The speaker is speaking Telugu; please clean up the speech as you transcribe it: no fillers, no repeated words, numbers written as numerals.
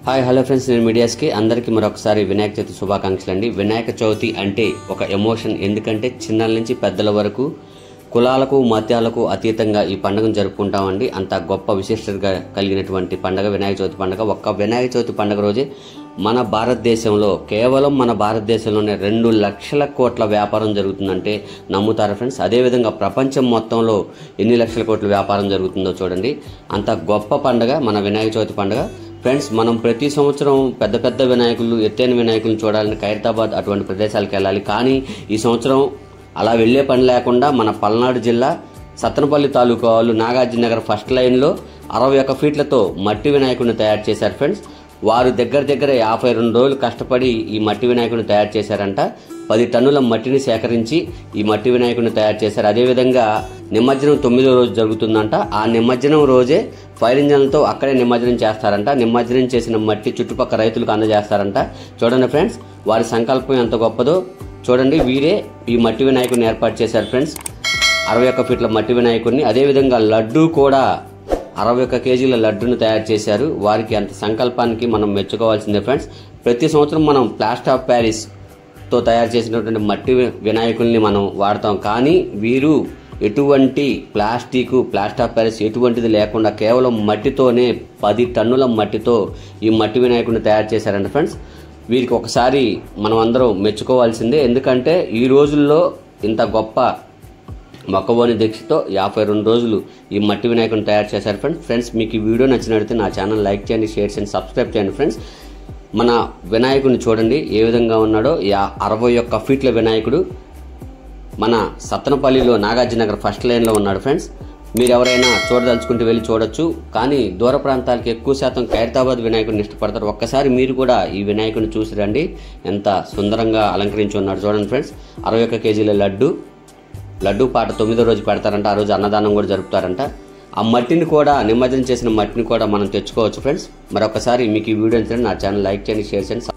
హాయ్ హలో ఫ్రెండ్స్, నేను మీడియాస్కి అందరికీ మరొకసారి వినాయక చవితి శుభాకాంక్షలు అండి. వినాయక చవితి అంటే ఒక ఎమోషన్. ఎందుకంటే చిన్నల నుంచి పెద్దల వరకు కులాలకు మతాలకు అతీతంగా ఈ పండుగను జరుపుకుంటామండి. అంత గొప్ప విశిష్టతగా కలిగినటువంటి పండుగ వినాయక చవితి పండుగ. ఒక్క వినాయక చవితి పండుగ రోజే మన భారతదేశంలో, కేవలం మన భారతదేశంలోనే 2 లక్షల కోట్ల వ్యాపారం జరుగుతుందంటే నమ్ముతారా ఫ్రెండ్స్? అదేవిధంగా ప్రపంచం మొత్తంలో ఎన్ని లక్షల కోట్ల వ్యాపారం జరుగుతుందో చూడండి. అంత గొప్ప పండుగ మన వినాయక చవితి పండుగ ఫ్రెండ్స్. మనం ప్రతి సంవత్సరం పెద్ద పెద్ద వినాయకులు, ఎత్తైన వినాయకులను చూడాలని ఖైరతాబాద్ అటువంటి ప్రదేశాలకు వెళ్ళాలి. కానీ ఈ సంవత్సరం అలా వెళ్లే పని లేకుండా మన పల్నాడు జిల్లా సత్తెనపల్లి తాలూకా వాళ్ళు నాగార్జున నగర్ ఫస్ట్ లైన్లో 61 ఫీట్లతో మట్టి వినాయకుడిని తయారు చేశారు ఫ్రెండ్స్. వారు దగ్గర 52 రోజులు కష్టపడి ఈ మట్టి వినాయకుడిని తయారు చేశారంట. 10 టన్నుల మట్టిని సేకరించి ఈ మట్టి వినాయకుడిని తయారు చేశారు. అదేవిధంగా నిమజ్జనం 9వ రోజు జరుగుతుందంట. ఆ నిమజ్జనం రోజే ఫైర్ ఇంజన్లతో అక్కడే నిమజ్జనం చేస్తారంట. నిమజ్జనం చేసిన మట్టి చుట్టుపక్కల రైతులకు అందజేస్తారంట. చూడండి ఫ్రెండ్స్, వారి సంకల్పం ఎంత గొప్పదో చూడండి. వీరే ఈ మట్టి వినాయకుడిని ఏర్పాటు చేశారు ఫ్రెండ్స్, 61 ఫీట్ల మట్టి వినాయకుడిని. అదేవిధంగా లడ్డూ కూడా 61 కేజీల లడ్డూను తయారు చేశారు. వారికి అంత సంకల్పానికి మనం మెచ్చుకోవాల్సిందే ఫ్రెండ్స్. ప్రతి సంవత్సరం మనం ప్లాస్టర్ ఆఫ్ ప్యారిస్తో తయారు చేసినటువంటి మట్టి వినాయకుల్ని మనం వాడతాం. కానీ వీరు ఎటువంటి ప్లాస్టర్ ఆఫ్ ప్యారిస్ ఎటువంటిది లేకుండా కేవలం మట్టితోనే 10 టన్నుల మట్టితో ఈ మట్టి వినాయకుడిని తయారు చేశారంట ఫ్రెండ్స్. వీరికి ఒకసారి మనం అందరం మెచ్చుకోవాల్సిందే. ఎందుకంటే ఈ రోజుల్లో ఇంత గొప్ప మొక్కబోని దీక్షతో 52 రోజులు ఈ మట్టి వినాయకుడిని తయారు చేశారు ఫ్రెండ్స్. మీకు ఈ వీడియో నచ్చినట్లయితే నా ఛానల్ లైక్ చేయండి, షేర్ చేయండి, సబ్స్క్రైబ్ చేయండి ఫ్రెండ్స్. మన వినాయకుడిని చూడండి ఏ విధంగా ఉన్నాడో. 61 ఫీట్ల వినాయకుడు మన సత్తెనపల్లిలో నాగార్జున నగర్ ఫస్ట్ లైన్లో ఉన్నాడు ఫ్రెండ్స్. మీరు ఎవరైనా చూడదలుచుకుంటే వెళ్ళి చూడొచ్చు. కానీ దూర ప్రాంతాలకు ఎక్కువ శాతం ఖైరతాబాద్ వినాయకుడిని ఇష్టపడతారు. ఒక్కసారి మీరు కూడా ఈ వినాయకుడిని చూసి రండి, ఎంత సుందరంగా అలంకరించి ఉన్నాడు చూడండి ఫ్రెండ్స్. 61 కేజీల లడ్డూ పాట 9వ రోజు పెడతారంట. ఆ రోజు అన్నదానం కూడా జరుపుతారంట. ఆ మట్టిని కూడా, నిమజ్జనం చేసిన మట్టిని కూడా మనం తెచ్చుకోవచ్చు ఫ్రెండ్స్. మరొకసారి మీకు ఈ వీడియో నచ్చితే నా ఛానల్ లైక్ చేయండి, షేర్ చేయండి.